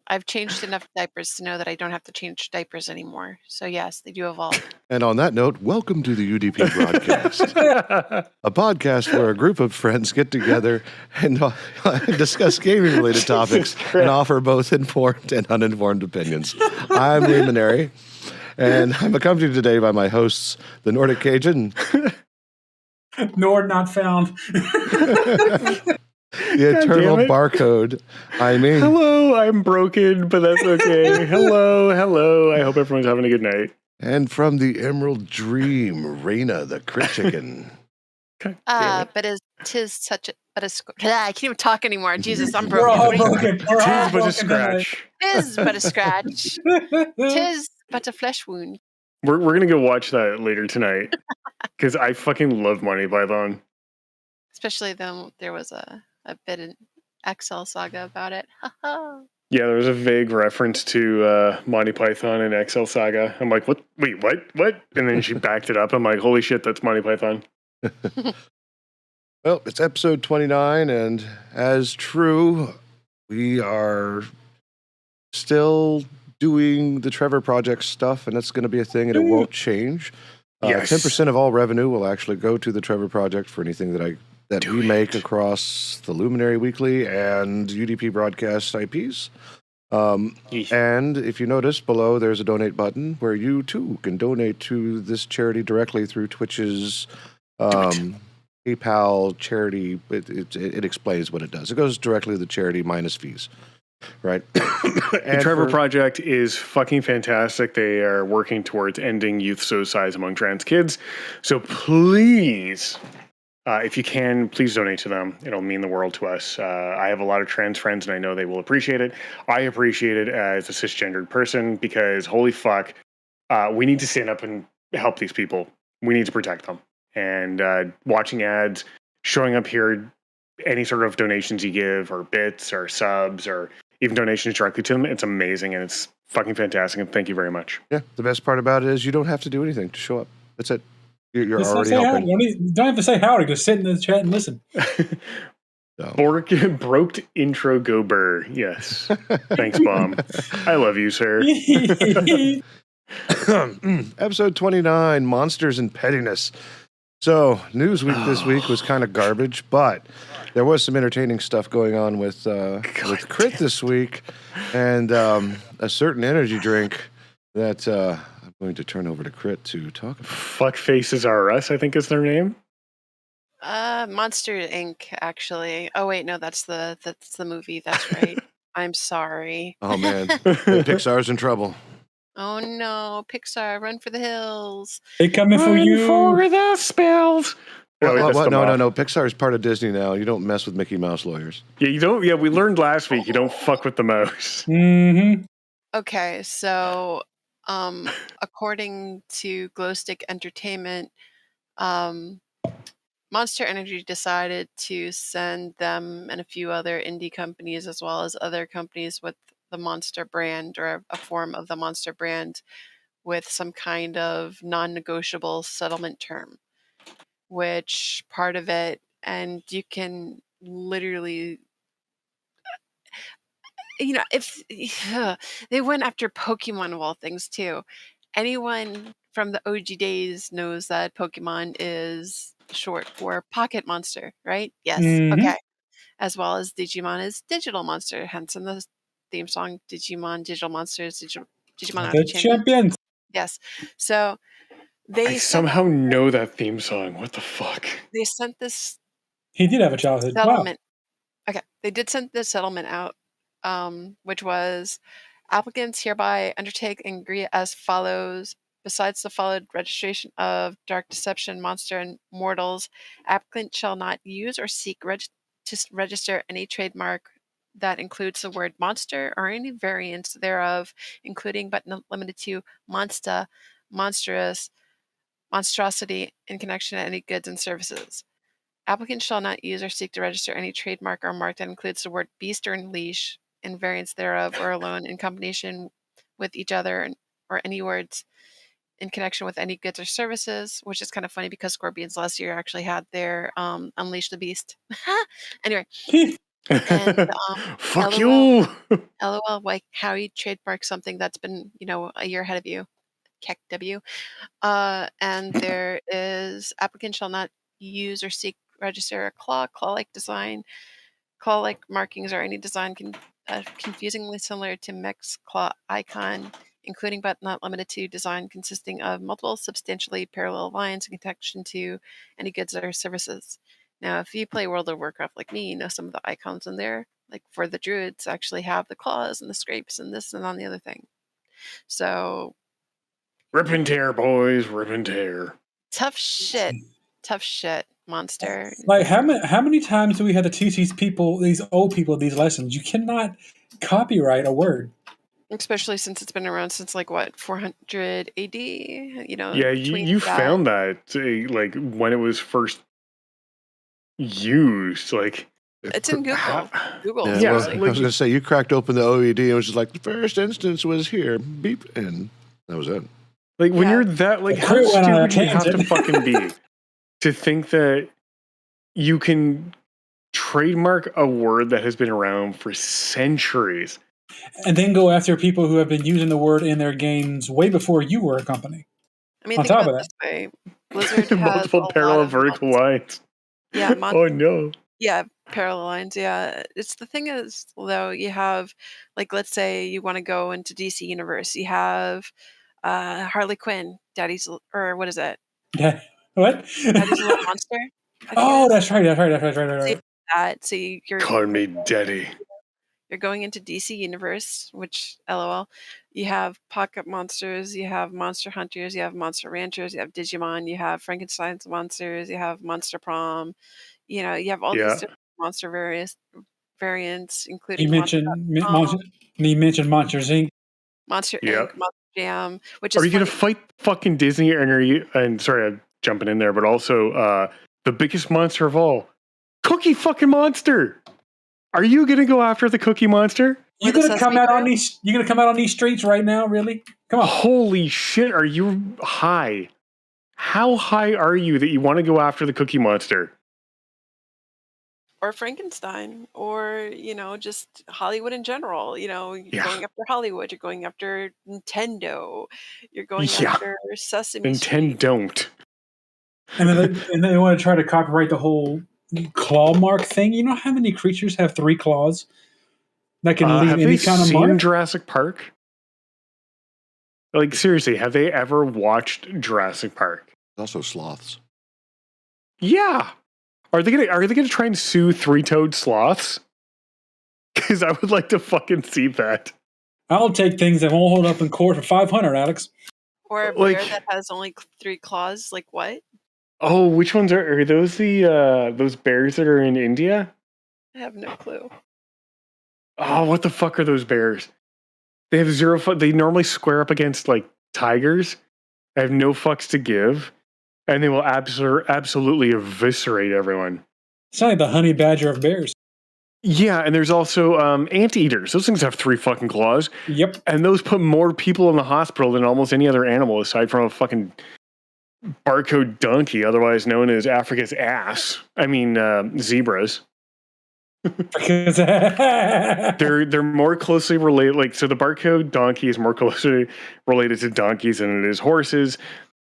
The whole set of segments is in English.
I've changed enough diapers to know that I don't have to change diapers anymore. So yes, they do evolve. And on that note, welcome to the UDP broadcast, a podcast where a group of friends get together and discuss gaming-related topics and offer both informed and uninformed opinions. I'm Luminary, and I'm accompanied today by my hosts, the Nordic Cajun, Nord not found. the eternal barcode. I mean, hello, I'm broken, but that's okay. hello. I hope everyone's having a good night. And from the Emerald Dream, Raina, the crit chicken. But tis such a I can't even talk anymore. Jesus, I'm We're broken. all broken. We're all Tis but a broken scratch. Tis but a scratch. tonight. Tis but a flesh wound. We're gonna go watch that later tonight because I fucking love Monty Python. Especially though there was a bit in XL Saga about it. Yeah, there was a vague reference to Monty Python and XL Saga. I'm like, what? Wait, what? And then she backed it up. I'm like, holy shit, that's Monty Python. Well, it's episode 29, and as true, we are still doing the Trevor Project stuff, and that's going to be a thing, and it won't change. Yes. 10% of all revenue will actually go to the Trevor Project for anything that we make across the Luminary Weekly and UDP broadcast IPs. And if you notice below, there's a donate button where you too can donate to this charity directly through Twitch's PayPal charity. It explains what it does. It goes directly to the charity minus fees, right? The Trevor Project is fucking fantastic. They are working towards ending youth suicides among trans kids. So please, if you can, please donate to them. It'll mean the world to us. I have a lot of trans friends, and I know they will appreciate it. I appreciate it as a cisgendered person because, holy fuck, we need to stand up and help these people. We need to protect them. And watching ads, showing up here, any sort of donations you give, or bits, or subs, or even donations directly to them, it's amazing, and it's fucking fantastic, and thank you very much. Yeah, the best part about it is you don't have to do anything to show up. That's it. You're Just already say helping. howdy. You don't have to say howdy. Just sit in the chat and listen. Broked intro go burr. Yes. Thanks, Mom. I love you, sir. Episode 29, Monsters and Pettiness. So, Newsweek this week was kind of garbage, but there was some entertaining stuff going on with Crit this week, and a certain energy drink that I'm going to turn over to Crit to talk about. Fuck Faces R Us, I think is their name. Monster Inc. Actually. Oh wait, no, that's the movie. That's right. I'm sorry. Oh man, Pixar's in trouble. Oh no, Pixar, run for the hills. They coming for you. For the spells. What? No. Pixar is part of Disney now. You don't mess with Mickey Mouse lawyers. Yeah, you don't. Yeah, we learned last week. You don't fuck with the mouse. Mm-hmm. Okay, so according to Glowstick Entertainment, Monster Energy decided to send them and a few other indie companies, as well as other companies with the Monster brand or a form of the Monster brand, with some kind of non-negotiable settlement term, which part of it, and you can literally, if they went after Pokemon of all things too. Anyone from the OG days knows that Pokemon is short for Pocket Monster, right? Yes. Mhm. Okay. As well as Digimon is Digital Monster, hence in the theme song, Digimon, Digital Monsters, Digimon are The the champions. champions. Yes. So I somehow know that theme song. What the fuck? they sent this He did have a childhood. Wow. settlement. Okay, they did send this settlement out, which was applicants hereby undertake and agree as follows. Besides the followed registration of Dark Deception, Monster, and Mortals, applicant shall not use or seek to register any trademark that includes the word monster or any variants thereof, including but not limited to monster, monstrous, monstrosity, in connection to any goods and services. Applicants shall not use or seek to register any trademark or mark that includes the word beast or leash and variants thereof, or alone in combination with each other, or any words in connection with any goods or services, which is kind of funny because Scorpions last year actually had their Unleash the Beast. Anyway, And Fuck LOL, you. LOL, like how you trademark something that's been, a year ahead of you. Keck W. And there is applicant shall not use or seek register a claw-like design, claw-like markings, or any design confusingly similar to mech's claw icon, including but not limited to design consisting of multiple substantially parallel lines in connection to any goods or services. Now, if you play World of Warcraft like me, you know some of the icons in there, like for the druids, actually have the claws and the scrapes and this and on the other thing. So Rip and tear, boys. Rip and tear. tough shit. Tough shit, monster. Like how many times do we have to teach these people, these old people, these lessons? You cannot copyright a word. Especially since it's been around since like what, 400 AD? Yeah, Between you that. found that like when it was first used. Like It's in Google. Google. Yeah, Yeah, well, seriously. I was going to say, you cracked open the OED and it was just like, the first instance was here, beep, and that was it. like when Yeah. you're that, like how Crew went on a stupid do you have to tangent. fucking be to think that you can trademark a word that has been around for centuries? And then go after people who have been using the word in their games way before you were a company. I mean, On think top about of it that, this way. Blizzard has Multiple a lot parallel of vertical lines. Yeah, Oh no. yeah, parallel lines. Yeah, it's the thing is though you have, like, let's say you want to go into DC Universe. You have Harley Quinn, or what is it? yeah. What? Daddy's Little Monster. I think it Oh, is. that's right. That's right. That's right. Right. Right. So you Right. have that. So Call me daddy. you're going into DC Universe, which LOL. You have Pocket Monsters, you have Monster Hunters, you have Monster Ranchers, you have Digimon, you have Frankenstein's monsters, you have Monster Prom. You have all these Yeah. different monster variants, You including mentioned Monster.com, You mentioned Monsters Inc. Monster Yeah. Inc., Monster Jam, which Are is you gonna funny. fight fucking Disney, and are you? And sorry, I'm jumping in there, but also the biggest monster of all, Cookie fucking Monster. Are you gonna go after the Cookie Monster? Or the Sesame Crew. You gonna come out on these streets right now? Really? Come on. Holy shit! Are you high? How high are you that you want to go after the Cookie Monster? Or Frankenstein, or just Hollywood in general. You're Yeah, going after Hollywood, you're going after Nintendo, you're going yeah. after Sesame Street. Nintendo don't. And then they want to try to copyright the whole claw mark thing. You know how many creatures have 3 claws that can leave Have they any kind of seen mark? Jurassic Park? Like seriously, have they ever watched Jurassic Park? Also sloths. Yeah. Are they gonna try and sue 3-toed sloths? Because I would like to fucking see that. I'll take things that won't hold up in court for 500, Alex. Or a bear Like, that has only 3 claws. Like what? oh, which ones are those? Those bears that are in India? I have no clue. Oh, what the fuck are those bears? They have 0 fuck. They normally square up against like tigers. They have no fucks to give, and they will absolutely eviscerate everyone. It's like the honey badger of bears. Yeah, and there's also anteaters. Those things have 3 fucking claws. Yep. And those put more people in the hospital than almost any other animal aside from a fucking barcode donkey, otherwise known as Africa's ass. I mean, zebras. Because They're more closely related. Like, so the barcode donkey is more closely related to donkeys than it is horses.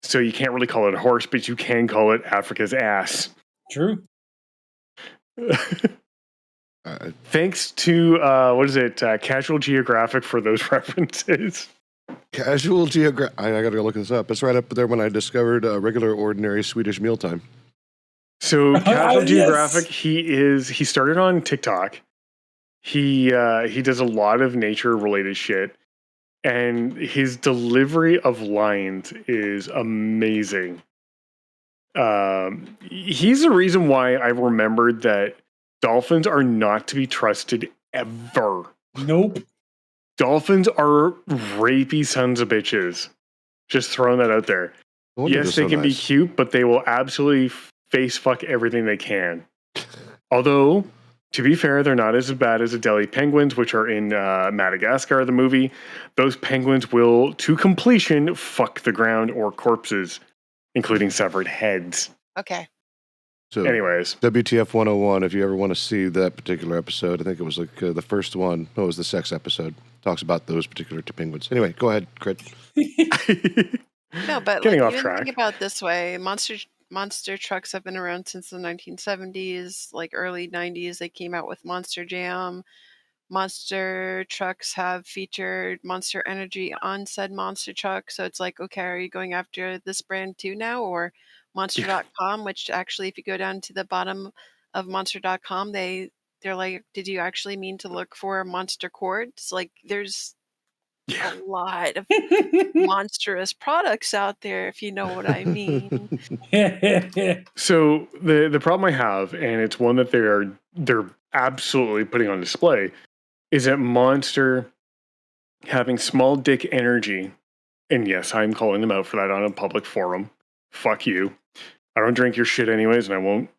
So you can't really call it a horse, but you can call it Africa's ass. True. Thanks to what is it, Casual Geographic for those references. Casual Geographic. I got to go look this up. It's right up there when I discovered regular, ordinary Swedish mealtime. So Casual Yes. Geographic, he started on TikTok. He does a lot of nature related shit, and his delivery of lines is amazing. He's the reason why I remembered that dolphins are not to be trusted ever. Nope. Dolphins are rapey sons of bitches. Just throwing that out there. No wonder Yes, they're they so can be nice. cute, but they will absolutely face fuck everything they can. Although, to be fair, they're not as bad as Adelie penguins, which are in Madagascar, the movie. Those penguins will, to completion, fuck the ground or corpses, including severed heads. Okay. So, anyways, WTF 101, if you ever want to see that particular episode, I think it was like the first one. No, it was the sex episode. Talks about those particular two penguins. Anyway, go ahead, Crit. No, but Getting like off even track. think about it this way: monster trucks have been around since the 1970s, like early 90s. They came out with Monster Jam. Monster trucks have featured Monster Energy on said monster truck. So it's like, okay, are you going after this brand too now, or Monster.com? Which actually, if you go down to the bottom of Monster.com, they're like, did you actually mean to look for monster quartz? Like, there's a lot of monstrous products out there, if you know what I mean. So the problem I have, and it's one that they're absolutely putting on display, is that Monster having small dick energy, and yes, I'm calling them out for that on a public forum. Fuck you. I don't drink your shit anyways, and I won't.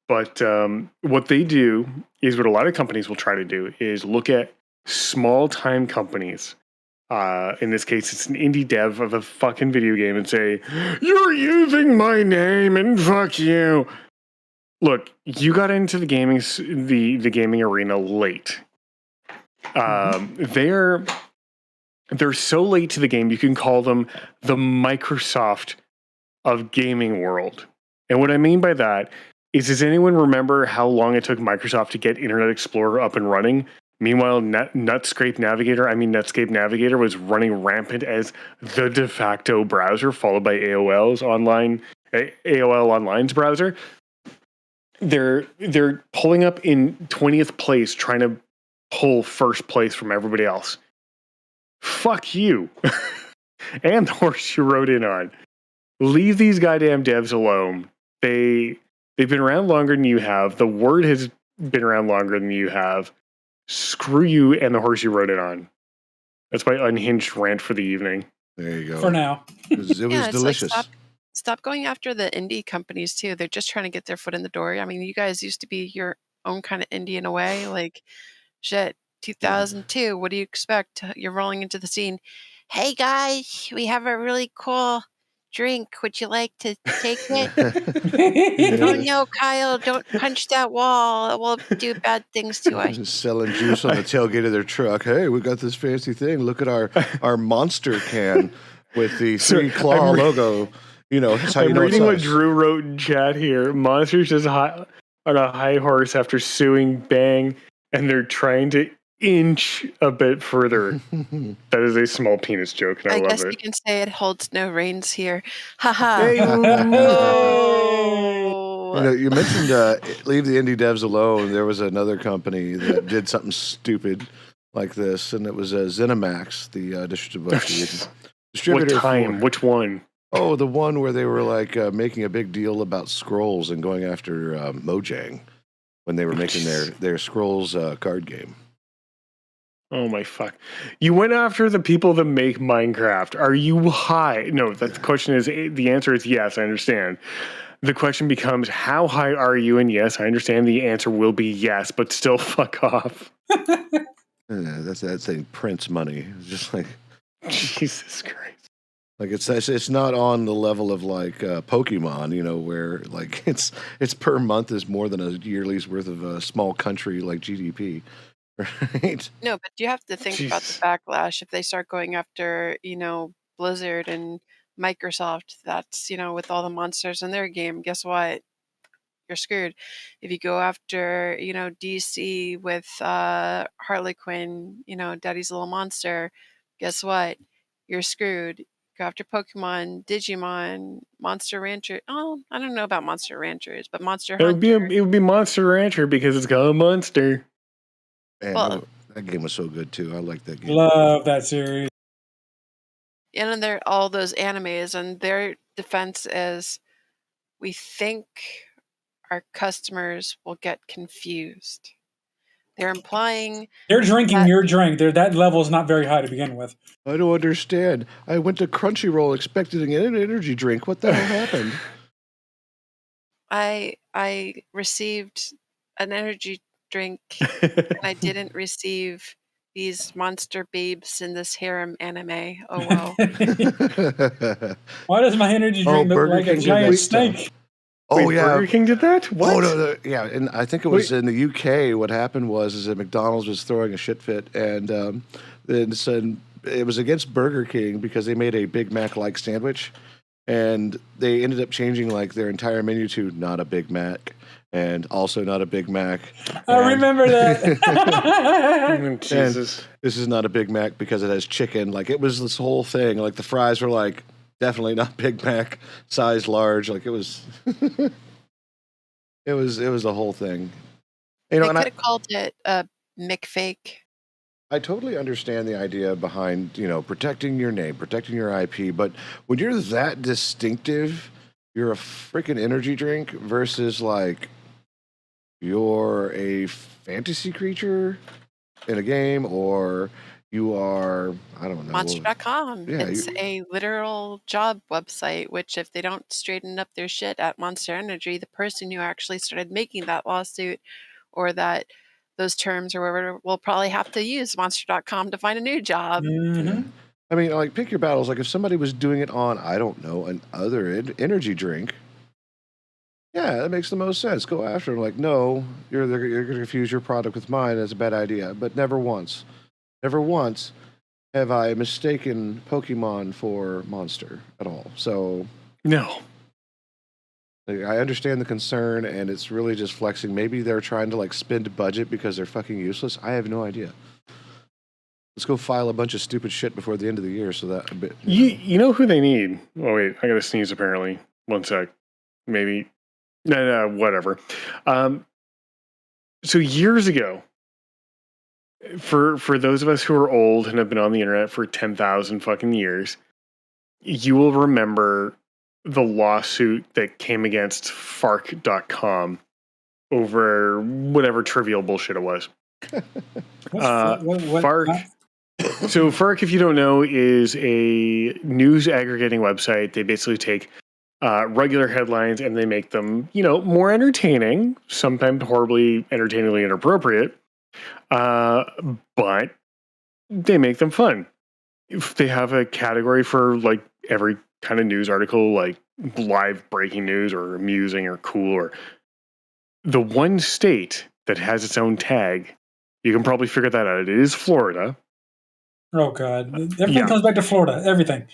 But what they do is what a lot of companies will try to do is look at small time companies. In this case, it's an indie dev of a fucking video game and say, "You're using my name and fuck you." Look, you got into the gaming arena late. They're so late to the game. You can call them the Microsoft of gaming world. And what I mean by that is, does anyone remember how long it took Microsoft to get Internet Explorer up and running? Meanwhile, Netscape Navigator was running rampant as the de facto browser, followed by AOL Online's browser. They're pulling up in 20th place, trying to pull first place from everybody else. Fuck you. And the horse you rode in on. Leave these goddamn devs alone. They've been around longer than you have. The word has been around longer than you have. Screw you and the horse you rode it on. That's my unhinged rant for the evening. There you go. For now. It was delicious. Like stop going after the indie companies too. They're just trying to get their foot in the door. I mean, you guys used to be your own kind of indie in a way. Like, shit, 2002. What do you expect? You're rolling into the scene. Hey guys, we have a really cool drink. Would you like to take it? Oh no, Kyle, don't punch that wall. It will do bad things to us. Selling juice on the tailgate of their truck. Hey, we got this fancy thing. Look at our monster can with the three claw logo. You know, that's how you know reading it's what us. Drew wrote in chat here. Monsters just on a high horse after suing Bang, and they're trying to inch a bit further. That is a small penis joke, and I love guess it. you can say it holds no reins here. Haha. Hey, Oh. You know, you mentioned leave the indie devs alone. There was another company that did something stupid like this, and it was Zenimax, the distributor. What time? Which one? Oh, the one where they were like making a big deal about scrolls and going after Mojang when they were making their scrolls card game. Oh my fuck. You went after the people that make Minecraft. Are you high? No, the question is, the answer is yes, I understand. The question becomes, how high are you? And yes, I understand the answer will be yes, but still fuck off. That's saying Prince money. It's just like, Jesus Christ. Like it's not on the level of like Pokemon, you know, where like it's per month is more than a yearly's worth of a small country like GDP. Right? No, but you have to think about the backlash if they start going after, Blizzard and Microsoft. That's, with all the monsters in their game. Guess what? You're screwed. If you go after, DC with Harley Quinn, Daddy's Little Monster, guess what? You're screwed. Go after Pokemon, Digimon, Monster Rancher. Oh, I don't know about Monster Ranchers, but Monster Hunter. It would be Monster Rancher because it's got a monster. Man, Well, that game was so good too. I like that game. Love that series. And then there are all those animes, and their defense is, we think our customers will get confused. They're implying They're drinking your drink. That level is not very high to begin with. I don't understand. I went to Crunchyroll expecting an energy drink. What the hell happened? I received an energy drink, and I didn't receive these monster babes in this harem anime. Oh well. Why does my energy drink look Burger like a King giant did that snake? Oh Wait, yeah, Burger King did that? What? Oh no, yeah, and I think it was in the UK. What happened was that McDonald's was throwing a shit fit, and then said it was against Burger King because they made a Big Mac like sandwich, and they ended up changing like their entire menu to not a Big Mac and also not a Big Mac. I remember that. Jesus. This is not a Big Mac because it has chicken. Like it was this whole thing. Like the fries were like definitely not Big Mac, size large. Like it was. It was the whole thing. You know, They and could have called it a McFake. I totally understand the idea behind, protecting your name, protecting your IP, but when you're that distinctive, you're a freaking energy drink versus like you're a fantasy creature in a game or you are, I don't know. Monster.com. Yeah, It's a literal job website, which if they don't straighten up their shit at Monster Energy, the person who actually started making that lawsuit or those terms or whatever will probably have to use Monster.com to find a new job. Mm-hmm. I mean, like pick your battles. Like if somebody was doing it on, I don't know, an other energy drink, yeah, that makes the most sense. Go after them. Like, no, you're going to confuse your product with mine. That's a bad idea. But never once have I mistaken Pokemon for Monster at all. So No. like, I understand the concern, and it's really just flexing. Maybe they're trying to like spend budget because they're fucking useless. I have no idea. Let's go file a bunch of stupid shit before the end of the year. So that a bit. You know who they need? Oh wait, I gotta sneeze. Apparently, 1 sec. Maybe. No, whatever. So years ago, for those of us who are old and have been on the internet for 10,000 fucking years, you will remember the lawsuit that came against Fark.com over whatever trivial bullshit it was. Fark. So Fark, if you don't know, is a news aggregating website. They basically take regular headlines and they make them, more entertaining, sometimes horribly entertainingly inappropriate, but they make them fun. If they have a category for like every kind of news article, like live breaking news or amusing or cool, or the one state that has its own tag, you can probably figure that out. It is Florida. Oh God! Everything comes back to Florida. Everything.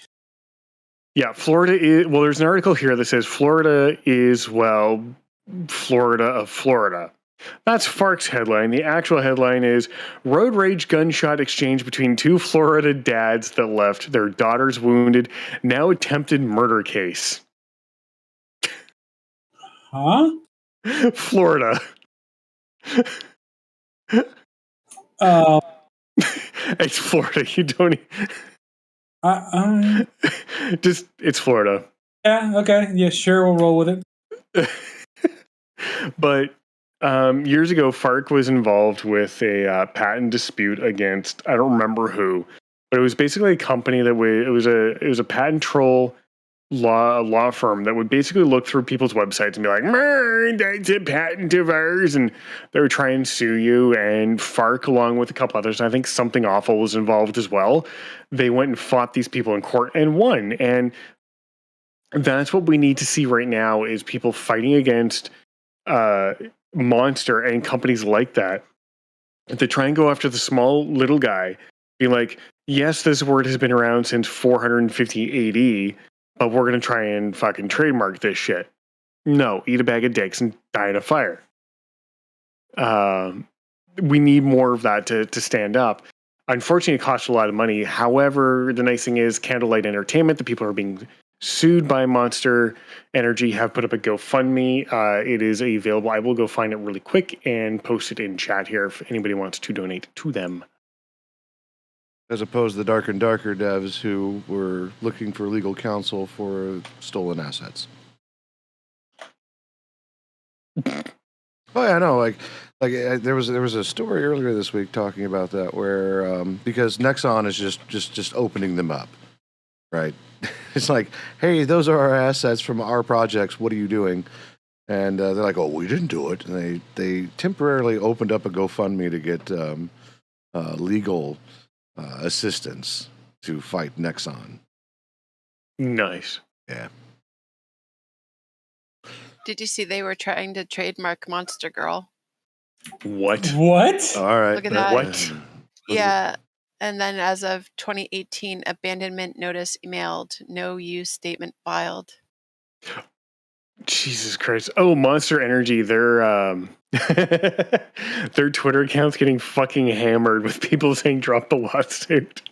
Yeah, Florida is. Well, there's an article here that says Florida is Florida of Florida. That's Fark's headline. The actual headline is Road Rage Gunshot Exchange Between Two Florida Dads That Left Their Daughters Wounded. Now Attempted Murder Case. Huh? Florida. It's Florida. You don't. It's Florida. Yeah. Okay. Yeah. Sure. We'll roll with it. But years ago, Fark was involved with a patent dispute against, I don't remember who, but it was basically a company that it was a patent troll law firm that would basically look through people's websites and be like, that's a patent of ours, and they would try and sue you. And Fark, along with a couple others, I think Something Awful was involved as well. They went and fought these people in court and won. And that's what we need to see right now is people fighting against Monster and companies like that try and go after the small little guy, be like, yes, this word has been around since 450 AD, but we're going to try and fucking trademark this shit. No, eat a bag of dicks and die in a fire. We need more of that to stand up. Unfortunately, it costs a lot of money. However, the nice thing is Candlelight Entertainment, the people who are being sued by Monster Energy, have put up a GoFundMe. It is available. I will go find it really quick and post it in chat here if anybody wants to donate to them. As opposed to the Dark and Darker devs who were looking for legal counsel for stolen assets. Oh yeah, I know. Like there was a story earlier this week talking about that where because Nexon is just opening them up, right? It's like, hey, those are our assets from our projects. What are you doing? And they're like, oh, we didn't do it. And they temporarily opened up a GoFundMe to get legal assistance to fight Nexon. Nice. Yeah. Did you see they were trying to trademark Monster Girl? What? What? All right. Look at that. What? Yeah. And then as of 2018, abandonment notice emailed, no use statement filed. Jesus Christ. Oh, Monster Energy, their their Twitter account's getting fucking hammered with people saying drop the lawsuit.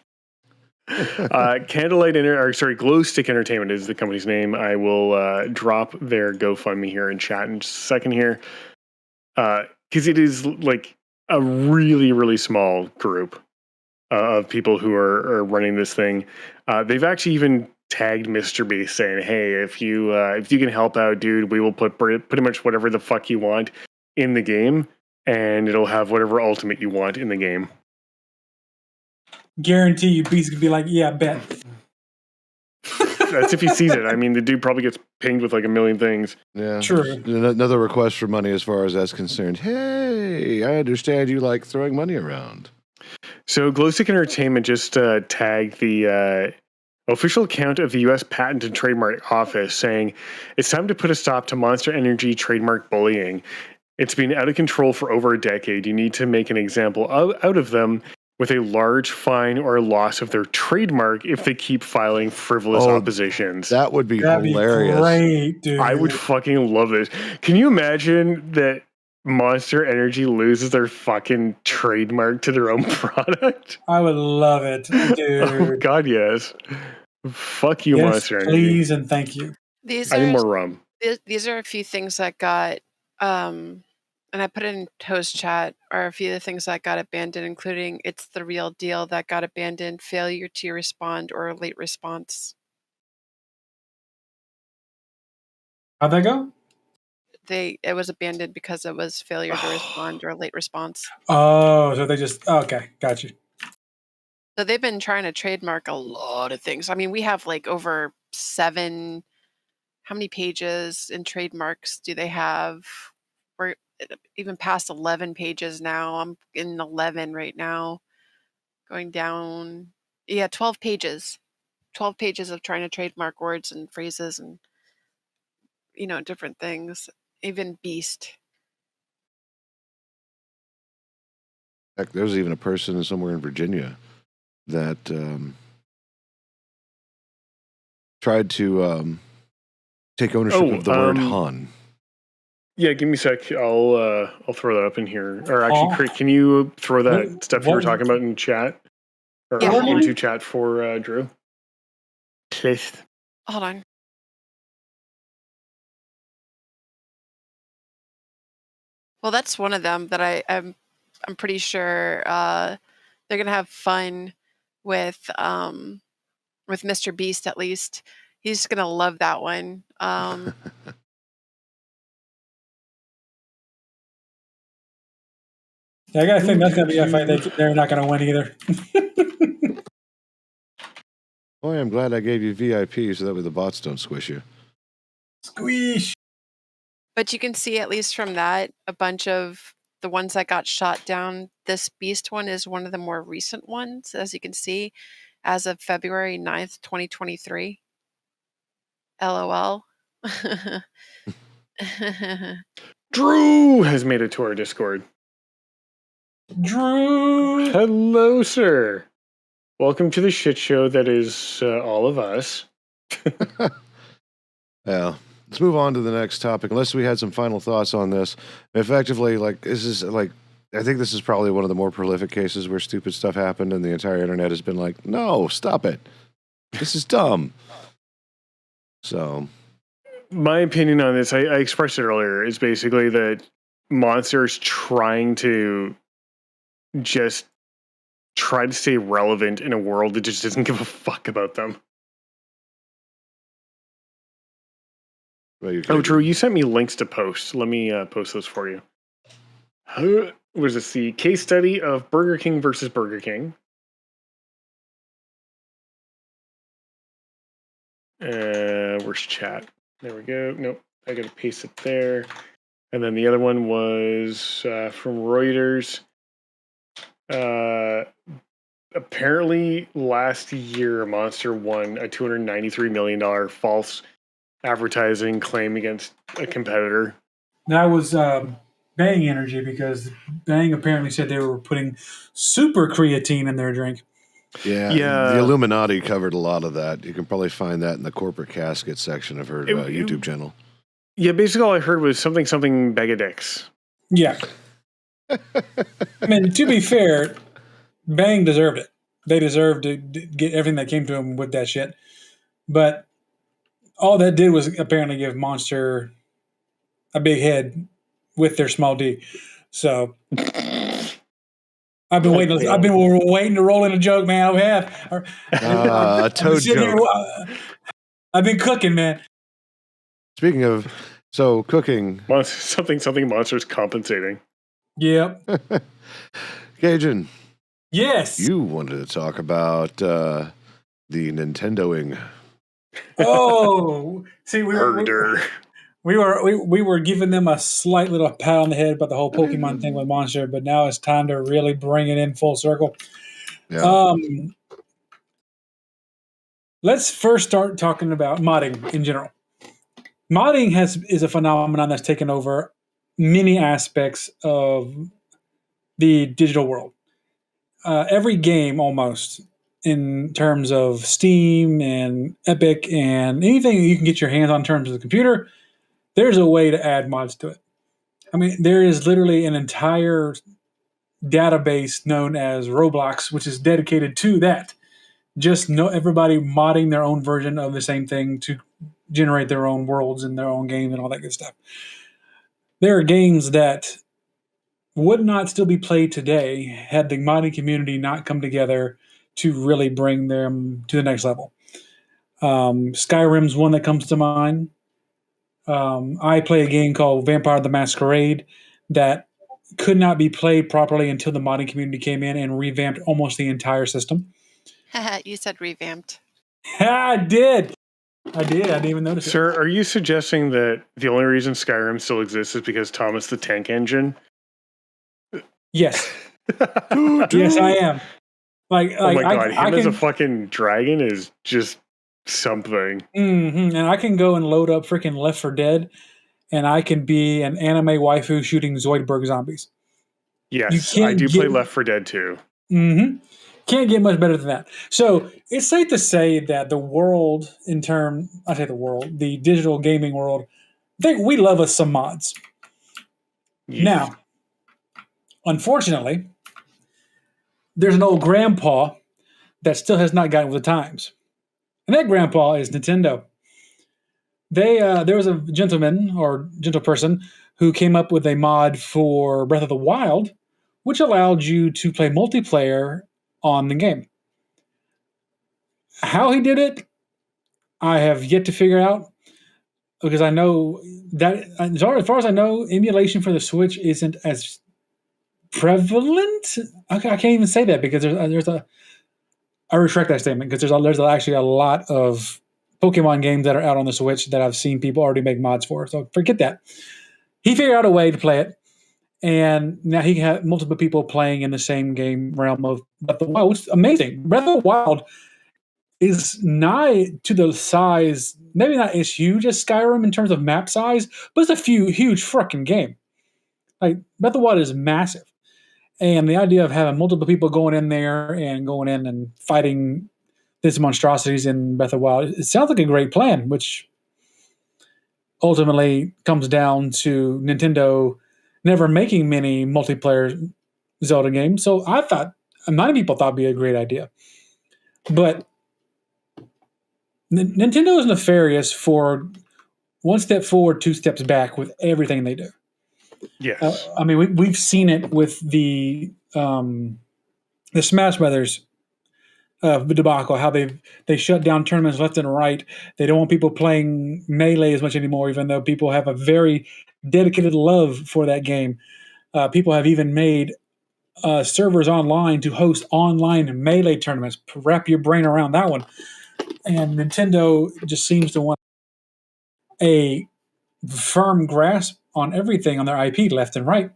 Glow Stick Entertainment is the company's name. I will drop their GoFundMe here in chat in just a second here. Because it is like a really, really small group of people who are running this thing. They've actually even tagged Mr. Beast saying, "Hey, if you can help out, dude, we will put pretty much whatever the fuck you want in the game, and it'll have whatever ultimate you want in the game." Guarantee you, Beast could be like, yeah, bet. That's if he sees it. I mean, the dude probably gets pinged with like a million things. Yeah. True. Another request for money as far as that's concerned. Hey, I understand you like throwing money around. So Glowstick Entertainment just tagged the official account of the U.S. Patent and Trademark Office saying, "It's time to put a stop to Monster Energy trademark bullying. It's been out of control for over a decade. You need to make an example out of them with a large fine or loss of their trademark if they keep filing frivolous oppositions." That would be That'd hilarious. be great, dude. I would fucking love this. Can you imagine that Monster Energy loses their fucking trademark to their own product? I would love it, dude. Oh God, yes. Fuck you, Yes, Monster Energy. please and thank you. These I need are more rum. these are a few things that got and I put it in Toast chat are a few of the things that got abandoned, including it's the real deal that got abandoned, failure to respond or a late response. How'd that go? It was abandoned because it was failure to respond or a late response. Oh, so they just okay, got you. So they've been trying to trademark a lot of things. I mean, we have like over 7. How many pages in trademarks do they have? We're even past 11 pages now. I'm in 11 right now. Going down. Yeah, 12 pages. 12 pages of trying to trademark words and phrases and, different things. Even beast. Heck, there was even a person somewhere in Virginia that tried to take ownership of the word Hun. Yeah, give me a sec. I'll throw that up in here. Or actually, Craig, can you throw that stuff you were talking about in chat? Or into chat for Drew? Please. Hold on. Well, that's one of them that I'm pretty sure they're gonna have fun with Mr. Beast. At least he's gonna love that one. Yeah, I gotta think that's gonna be a fight. They're not gonna win either. Boy, I'm glad I gave you VIP so that way the bots don't squish you. Squeeze. But you can see, at least from that, a bunch of the ones that got shot down. This Beast one is one of the more recent ones, as you can see, as of February 9th, 2023. LOL. Drew has made it to our Discord. Drew. Hello, sir. Welcome to the shit show that is all of us. Yeah. Let's move on to the next topic. Unless we had some final thoughts on this. Effectively, I think this is probably one of the more prolific cases where stupid stuff happened and the entire internet has been like, no, stop it. This is dumb. So. My opinion on this, I expressed it earlier, is basically that Monster's trying to just try to stay relevant in a world that just doesn't give a fuck about them. Oh, Drew, you sent me links to post. Let me post those for you. What is this? The case study of Burger King versus Burger King. Where's chat? There we go. Nope, I gotta paste it there. And then the other one was from Reuters. Apparently, last year, Monster won a $293 million false advertising claim against a competitor. That was Bang Energy because Bang apparently said they were putting super creatine in their drink. Yeah, the Illuminati covered a lot of that. You can probably find that in the corporate casket section of her YouTube channel. Yeah, basically all I heard was something bag of dicks. Yeah. I mean, to be fair, Bang deserved it. They deserved to get everything that came to them with that shit. But all that did was apparently give Monster a big head with their small D. So I've been waiting. I've been waiting to roll in a joke, man. I have a toad joke. I've been cooking, man. Speaking of cooking, something Monster's compensating. Yep. Cajun. Yes. You wanted to talk about the Nintendoing. Oh, see, we were giving them a slight little pat on the head about the whole Pokemon thing with Monster, but now it's time to really bring it in full circle. Yeah. Let's first start talking about modding in general. Modding is a phenomenon that's taken over many aspects of the digital world. Every game almost, in terms of Steam and Epic and anything you can get your hands on in terms of the computer, there's a way to add mods to it. I mean, there is literally an entire database known as Roblox, which is dedicated to that. Just everybody modding their own version of the same thing to generate their own worlds and their own games and all that good stuff. There are games that would not still be played today had the modding community not come together to really bring them to the next level. Skyrim's one that comes to mind. I play a game called Vampire the Masquerade that could not be played properly until the modding community came in and revamped almost the entire system. You said revamped. I did. I didn't even notice Sir, are you suggesting that the only reason Skyrim still exists is because Thomas the Tank Engine? Yes. Yes, I am. Oh my god, him as a fucking dragon is just something. Mm-hmm. And I can go and load up freaking Left 4 Dead, and I can be an anime waifu shooting Zoidberg zombies. Yes, I do play Left 4 Dead too. Mm-hmm. Can't get much better than that. So it's safe to say that the world, the digital gaming world, we love us some mods. Yes. Now, unfortunately, there's an old grandpa that still has not gotten with the times. And that grandpa is Nintendo. There was a gentleman or gentle person who came up with a mod for Breath of the Wild, which allowed you to play multiplayer on the game. How he did it, I have yet to figure out, because I know that, as far as I know, emulation for the Switch isn't as prevalent. I can't even say that because I retract that statement because there's actually a lot of Pokemon games that are out on the Switch that I've seen people already make mods for. So forget that. He figured out a way to play it, and now he can have multiple people playing in the same game realm of Breath of the Wild, which is amazing. Breath of the Wild is nigh to the size, maybe not as huge as Skyrim in terms of map size, but it's a huge fucking game. Like, Breath of the Wild is massive. And the idea of having multiple people going in there and fighting these monstrosities in Breath of the Wild, it sounds like a great plan, which ultimately comes down to Nintendo never making many multiplayer Zelda games. So I thought, many people thought it'd be a great idea. But Nintendo is nefarious for one step forward, two steps back with everything they do. Yes. I mean, we've seen it with the Smash Brothers debacle, how they shut down tournaments left and right. They don't want people playing Melee as much anymore, even though people have a very dedicated love for that game. People have even made servers online to host online Melee tournaments. Wrap your brain around that one. And Nintendo just seems to want a firm grasp on everything on their IP left and right.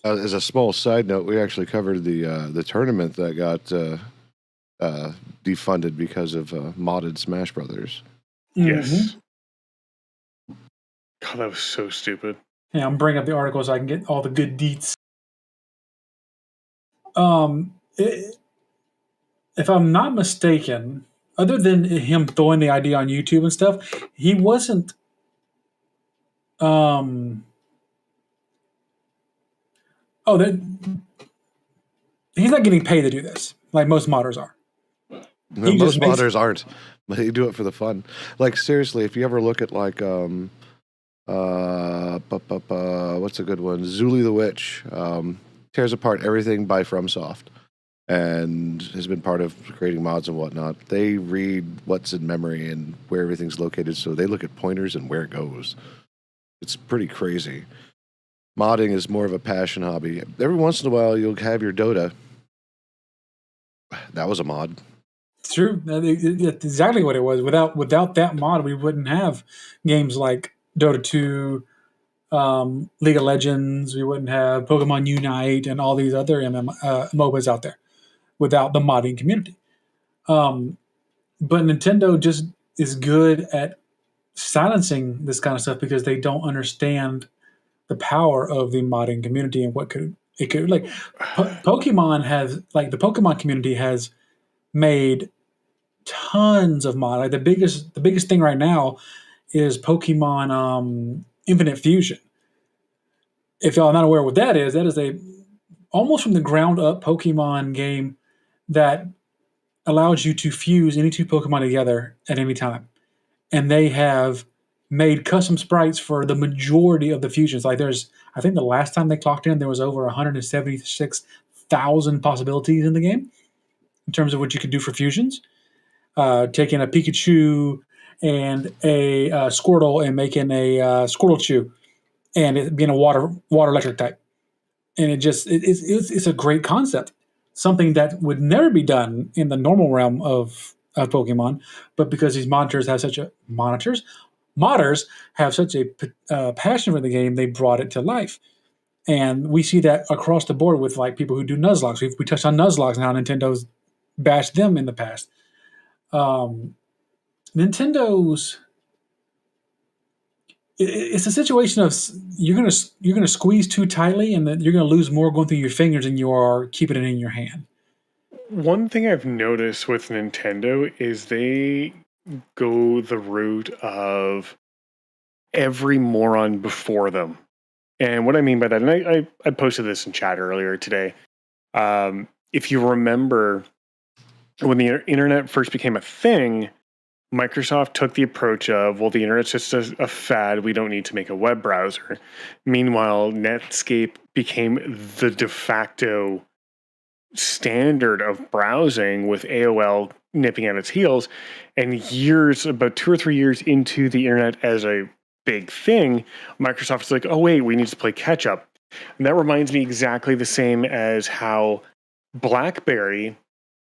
As a small side note, we actually covered the tournament that got defunded because of modded Smash Brothers. Yes. God, that was so stupid. Yeah, I'm bringing up the article so I can get all the good deets. If I'm not mistaken, other than him throwing the idea on YouTube and stuff, he wasn't. That he's not getting paid to do this like most modders are. No, most modders aren't, but they do it for the fun. Like seriously, if you ever look at like what's a good one? Zuli the Witch tears apart everything by FromSoft and has been part of creating mods and whatnot. They read what's in memory and where everything's located, so they look at pointers and where it goes. It's pretty crazy. Modding is more of a passion hobby. Every once in a while, you'll have your Dota. That was a mod. It's true. That's exactly what it was. Without that mod, we wouldn't have games like Dota 2, League of Legends. We wouldn't have Pokemon Unite and all these other MOBAs out there without the modding community. But Nintendo just is good at silencing this kind of stuff because they don't understand the power of the modding community and what it could like. Pokemon has like the Pokemon community has made tons of mod. Like the biggest thing right now is Pokemon Infinite Fusion. If y'all are not aware of what that is a almost from the ground up Pokemon game that allows you to fuse any two Pokemon together at any time. And they have made custom sprites for the majority of the fusions. Like I think the last time they clocked in, there was over 176,000 possibilities in the game in terms of what you could do for fusions. Taking a Pikachu and a Squirtle and making a Squirtle Chew, and it being a water electric type, and it's a great concept, something that would never be done in the normal realm of Pokemon, but because these modders have such a passion for the game, they brought it to life. And we see that across the board with like people who do Nuzlocke. We touched on Nuzlocke and how Nintendo's bashed them in the past. Nintendo's it's a situation of you're gonna squeeze too tightly and then you're gonna lose more going through your fingers than you are keeping it in your hand. One thing I've noticed with Nintendo is they go the route of every moron before them. And what I mean by that, and I posted this in chat earlier today. If you remember, when the internet first became a thing, Microsoft took the approach of, well, the internet's just a fad. We don't need to make a web browser. Meanwhile, Netscape became the de facto standard of browsing with AOL nipping at its heels. And about 2 or 3 years into the internet as a big thing, Microsoft's like, oh, wait, we need to play catch up. And that reminds me exactly the same as how BlackBerry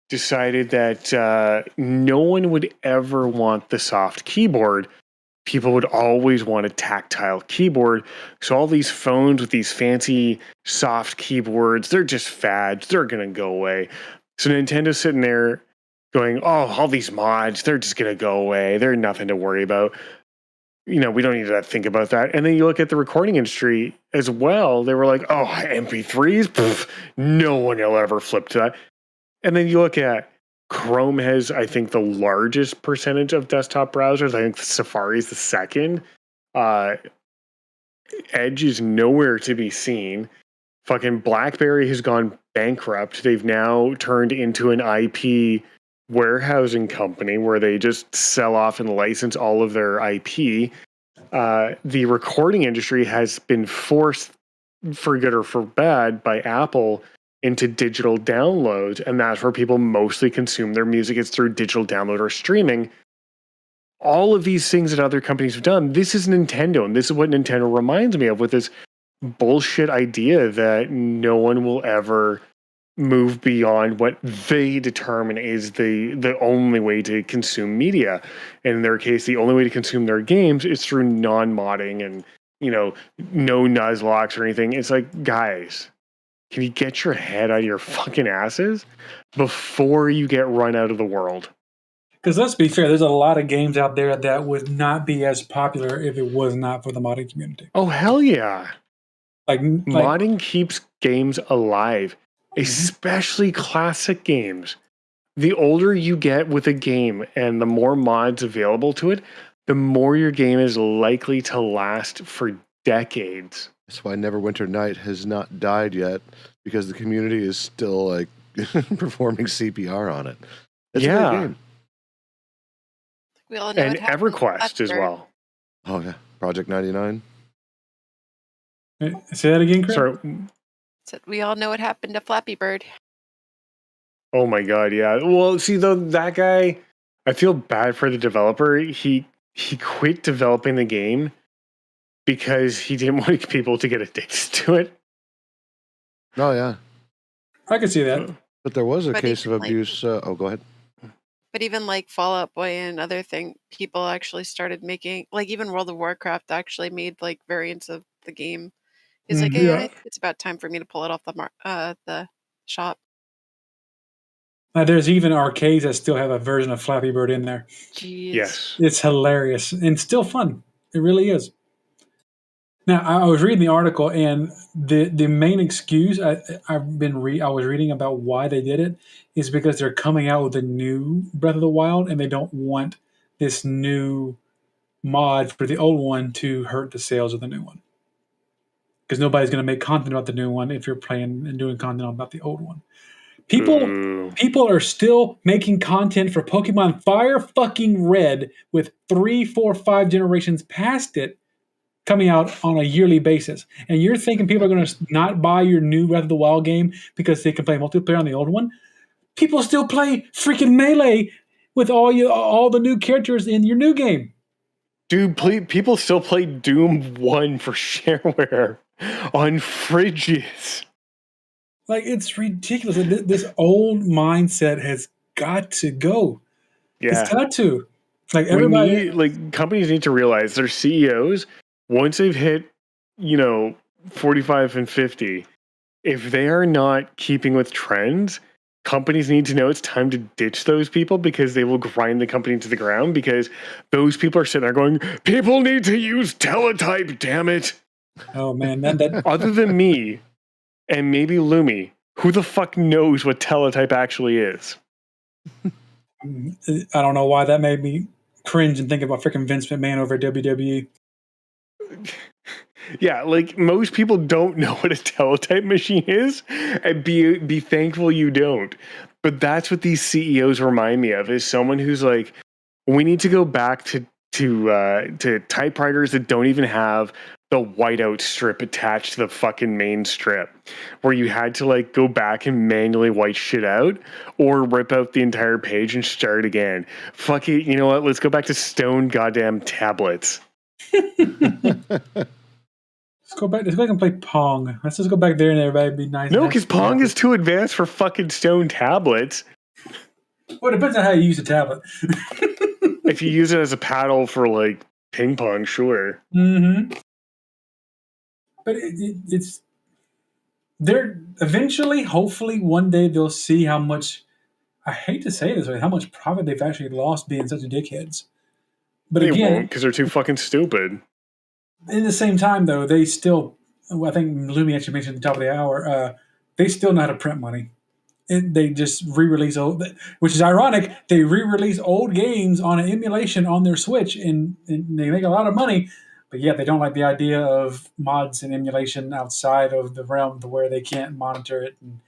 decided that no one would ever want the soft keyboard. People would always want a tactile keyboard. So all these phones with these fancy soft keyboards, they're just fads. They're going to go away. So Nintendo's sitting there going, oh, all these mods, they're just going to go away. They're nothing to worry about. We don't need to think about that. And then you look at the recording industry as well. They were like, oh, MP3s? Pff, no one will ever flip to that. And then you look at Chrome has, I think, the largest percentage of desktop browsers. I think Safari is the second. Edge is nowhere to be seen. Fucking BlackBerry has gone bankrupt. They've now turned into an IP warehousing company where they just sell off and license all of their IP. The recording industry has been forced, for good or for bad, by Apple into digital downloads, and that's where people mostly consume their music. It's through digital download or streaming. All of these things that other companies have done, this is Nintendo, and this is what Nintendo reminds me of with this bullshit idea that no one will ever move beyond what they determine is the only way to consume media. And in their case, the only way to consume their games is through non-modding and, no Nuzlocke or anything. It's like, guys, can you get your head out of your fucking asses before you get run out of the world? Because let's be fair, there's a lot of games out there that would not be as popular if it was not for the modding community. Oh, hell yeah. Like Modding keeps games alive, especially classic games. The older you get with a game and the more mods available to it, the more your game is likely to last for decades. That's why Neverwinter Night has not died yet, because the community is still like performing CPR on it. It's a great game. We all know And what happened EverQuest as well. Oh yeah, Project 99. Say that again, Chris? Sorry. So we all know what happened to Flappy Bird. Oh my god, yeah. Well, see though, that guy, I feel bad for the developer. He quit developing the game because he didn't want people to get addicted to it. Oh yeah, I can see that. but there was a But case of even, like- abuse. Oh, go ahead. But even like Fallout Boy and other thing, people actually started making, like even World of Warcraft actually made like variants of the game. It's like, hey, Yeah. I think it's about time for me to pull it off the shop. There's even arcades that still have a version of Flappy Bird in there. Jeez. Yes. It's hilarious and still fun. It really is. Now, I was reading the article, and the main excuse I was reading about why they did it is because they're coming out with a new Breath of the Wild, and they don't want this new mod for the old one to hurt the sales of the new one. Because nobody's going to make content about the new one if you're playing and doing content about the old one. People are still making content for Pokemon Fire fucking Red with 3, 4, 5 generations past it coming out on a yearly basis. And you're thinking people are going to not buy your new Breath of the Wild game because they can play multiplayer on the old one? People still play freaking Melee with all the new characters in your new game. Dude, people still play Doom 1 for shareware on fridges. Like, it's ridiculous. This old mindset has got to go. Yeah. It's got to. Like, everybody. Companies need to realize their CEOs, once they've hit, 45 and 50, if they are not keeping with trends, companies need to know it's time to ditch those people because they will grind the company to the ground, because those people are sitting there going, people need to use teletype, damn it. Oh, man. That Other than me and maybe Lumi, who the fuck knows what teletype actually is? I don't know why that made me cringe and think about freaking Vince McMahon over at WWE. Yeah, like most people don't know what a teletype machine is, and be thankful you don't. But that's what these CEOs remind me of, is someone who's like, we need to go back to typewriters that don't even have the whiteout strip attached to the fucking main strip, where you had to like go back and manually white shit out or rip out the entire page and start again. Fuck it, you know what? Let's go back to stone goddamn tablets. Let's go back and play Pong. Let's just go back there and everybody be nice. No, because Pong is too advanced for fucking stone tablets. Well, it depends on how you use the tablet. If you use it as a paddle for like ping pong, sure. Mm-hmm. But it's they're eventually, hopefully, one day they'll see how much. I hate to say this, but how much profit they've actually lost being such dickheads. But They again, won't, because they're too fucking stupid. in the same time, though, they still. I think Lumi actually mentioned at the top of the hour. They still know how to print money. And they just re-release old, which is ironic. They re-release old games on an emulation on their Switch, and they make a lot of money. But yeah, they don't like the idea of mods and emulation outside of the realm to where they can't monitor it and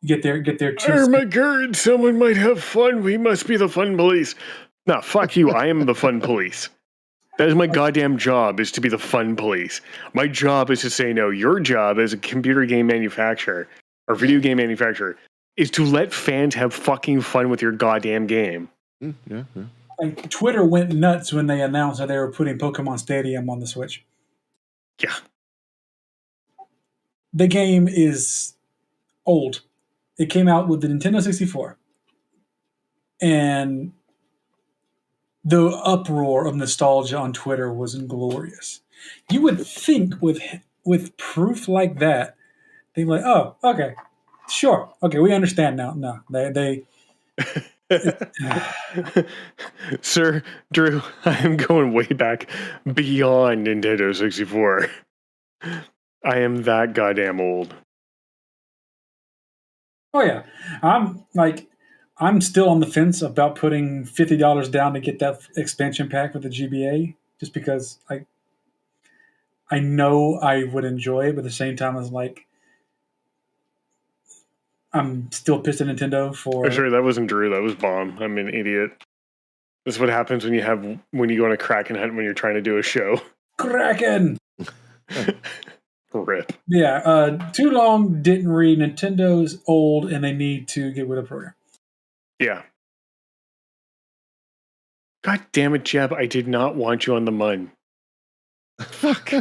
get their Oh my god, someone might have fun. We must be the fun police. No, fuck you. I am the fun police. That is my goddamn job, is to be the fun police. My job is to say no. Your job as a computer game manufacturer or video game manufacturer is to let fans have fucking fun with your goddamn game. Yeah. Like, Twitter went nuts when they announced that they were putting Pokemon Stadium on the Switch. Yeah. The game is old. It came out with the Nintendo 64. And the uproar of nostalgia on Twitter was glorious. You would think with proof like that, they'd be like, oh, okay, sure. Okay, we understand now. No, they Sir Drew, I am going way back beyond Nintendo 64. I am that goddamn old. Oh yeah, I'm still on the fence about putting $50 down to get that expansion pack with the GBA, just because I know I would enjoy it, but at the same time, it's like I'm still pissed at Nintendo Oh, for. sorry, that wasn't Drew. That was Bomb. I'm an idiot. This is what happens when you go on a Kraken hunt when you're trying to do a show. Kraken. Rip. Yeah, too long. Didn't read. Nintendo's old, and they need to get rid of the program. Yeah. God damn it, Jeb! I did not want you on the MUN. Fuck.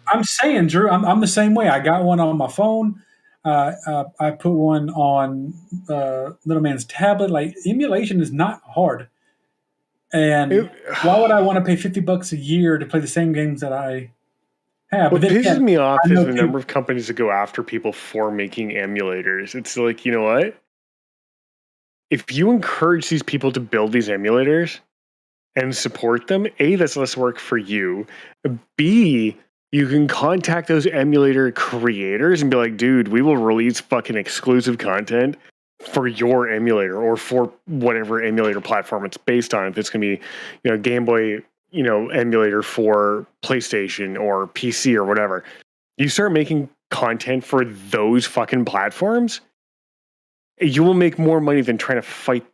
I'm saying, Drew, I'm the same way. I got one on my phone. I put one on little man's tablet. Like, emulation is not hard. And why would I want to pay $50 a year to play the same games that I have? What But then pisses again, me off I is know the number of companies that go after people for making emulators. It's like, you know what? If you encourage these people to build these emulators and support them, A, that's less work for you. B, you can contact those emulator creators and be like, dude, we will release fucking exclusive content for your emulator or for whatever emulator platform it's based on. If it's going to be, Game Boy, emulator for PlayStation or PC or whatever. You start making content for those fucking platforms, you will make more money than trying to fight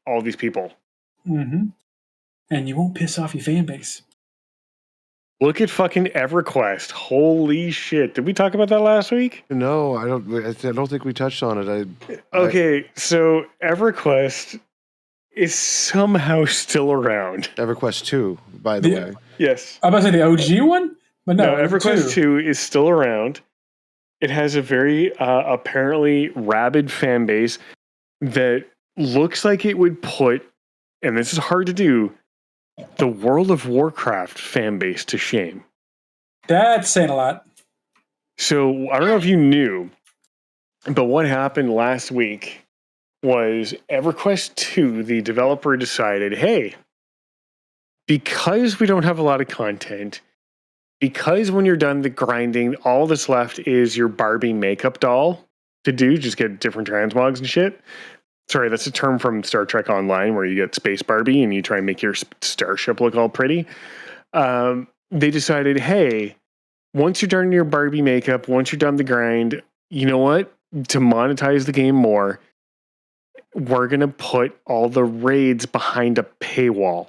all these people. Mm-hmm. And you won't piss off your fan base. Look at fucking EverQuest. Holy shit. Did we talk about that last week? No, I don't think we touched on it. So EverQuest is somehow still around. EverQuest 2, by the way. Yes. I'm about to say the OG one, but no, EverQuest 2 is still around. It has a very apparently rabid fan base that looks like it would put, and this is hard to do, the World of Warcraft fan base to shame. That's saying a lot. So I don't know if you knew, but what happened last week was EverQuest 2, the developer decided, hey, because we don't have a lot of content, because when you're done the grinding, all that's left is your Barbie makeup doll to do, just get different transmogs and shit. Sorry, that's a term from Star Trek Online where you get Space Barbie and you try and make your starship look all pretty. They decided, hey, once you're done your Barbie makeup, once you're done the grind, you know what? To monetize the game more, we're going to put all the raids behind a paywall.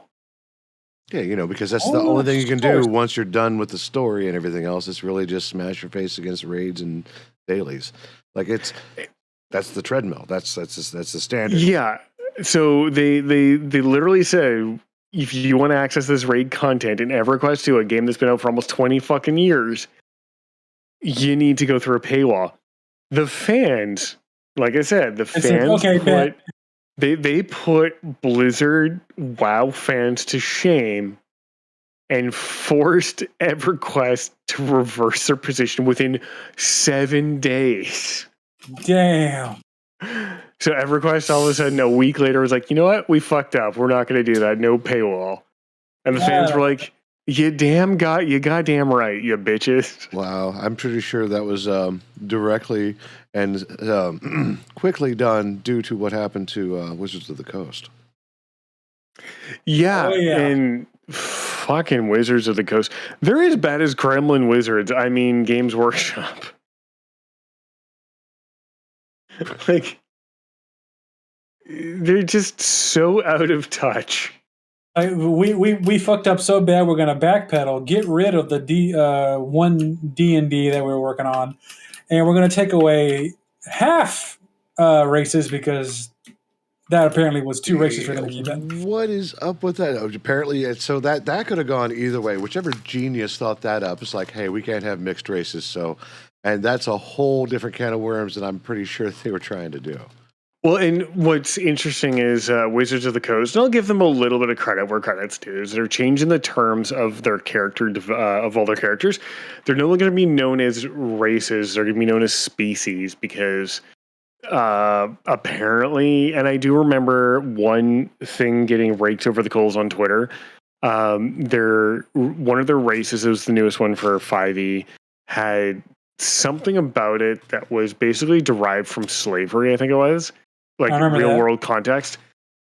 Yeah, because that's the only thing you can do once you're done with the story and everything else. It's really just smash your face against raids and dailies. Like that's the treadmill. That's the standard. Yeah. So they literally said, if you want to access this raid content in EverQuest 2, a game that's been out for almost 20 fucking years, you need to go through a paywall. The fans, like I said, they put Blizzard WoW fans to shame and forced EverQuest to reverse their position within 7 days. Damn. So EverQuest all of a sudden a week later was like, you know what? We fucked up. We're not going to do that. No paywall. And the fans were like, you goddamn right, you bitches. Wow. I'm pretty sure that was directly and quickly done due to what happened to Wizards of the Coast. Yeah. And fucking Wizards of the Coast. They're as bad as Gremlin Wizards. I mean, Games Workshop. Like, they're just so out of touch. We fucked up so bad. We're gonna backpedal, get rid of the one D&D that we were working on, and we're gonna take away half races because that apparently was 2 races we're gonna keep in. What is up with that? Apparently, so that could have gone either way. Whichever genius thought that up, it's like, hey, we can't have mixed races, and that's a whole different can of worms that I'm pretty sure they were trying to do. Well, and what's interesting is Wizards of the Coast, and I'll give them a little bit of credit where credit's due, is they're changing the terms of their character, of all their characters. They're no longer going to be known as races. They're going to be known as species because Apparently, and I do remember one thing getting raked over the coals on Twitter. One of their races, it was the newest one for 5e, had something about it that was basically derived from slavery. I think it was like real world context.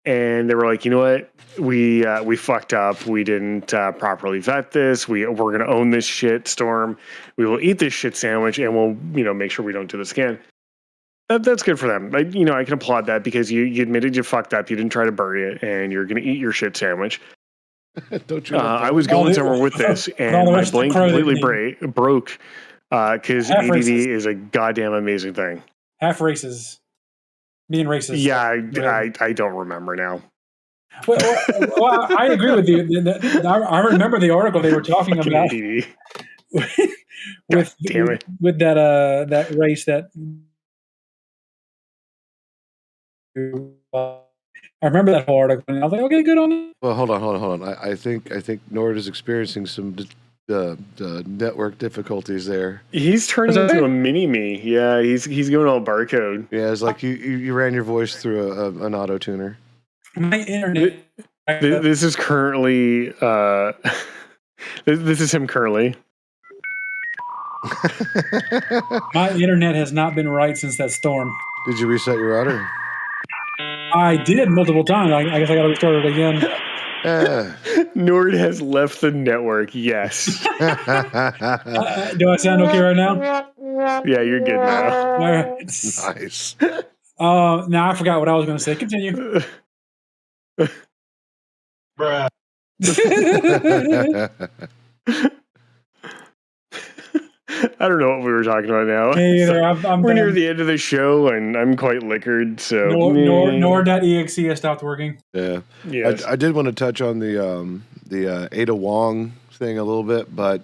And they were like, you know what? We fucked up. We didn't properly vet this. We're gonna own this shit storm. We will eat this shit sandwich, and we'll make sure we don't do this again. That's good for them. I can applaud that because you admitted you fucked up. You didn't try to bury it, and you're gonna eat your shit sandwich. Don't you? I was going somewhere with this, and my brain completely broke because ADD is a goddamn amazing thing. Half races. Being racist. Yeah, I don't remember now. Well, I agree with you. I remember the article they were talking about with that race that. I remember that whole article, and I was like, "Okay, good on it." Well, hold on. I think Nord is experiencing some network difficulties there. He's turning into a mini-me. Yeah, he's going all barcode. Yeah, it's like you ran your voice through an auto tuner. My internet. This is currently. This is him currently. My internet has not been right since that storm. Did you reset your router? I did multiple times. I guess I got to restart it again. Nord has left the network. Yes. Do I sound okay right now? Yeah, you're good now. All right. Nice. Now I forgot what I was going to say. Continue. Bruh. I don't know what we were talking about now. Hey, we're near the end of the show, and I'm quite liquored. So Nord.exe has stopped working. Yeah. Yes. I did want to touch on the Ada Wong thing a little bit, but